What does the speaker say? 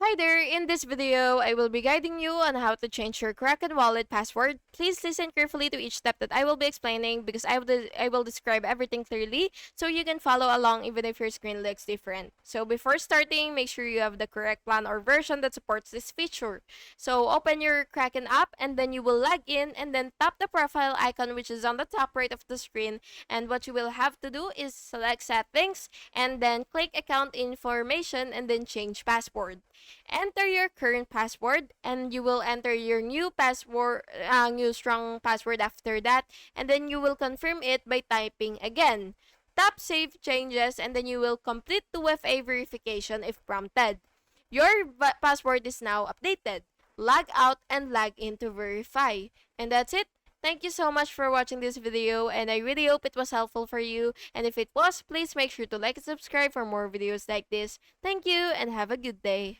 Hi there, in this video, I will be guiding you on how to change your Kraken wallet password. Please listen carefully to each step that I will be explaining because I will describe everything clearly so you can follow along even if your screen looks different. So before starting, make sure you have the correct plan or version that supports this feature. So open your Kraken app and then you will log in and then tap the profile icon which is on the top right of the screen, and what you will have to do is select settings and then click account information and then change password. Enter your current password and you will enter your new password, new strong password after that, and then you will confirm it by typing again. Tap save changes and then you will complete 2FA verification if prompted. Your password is now updated. Log out and log in to verify. And that's it. Thank you so much for watching this video, and I really hope it was helpful for you. And if it was, please make sure to like and subscribe for more videos like this. Thank you and have a good day.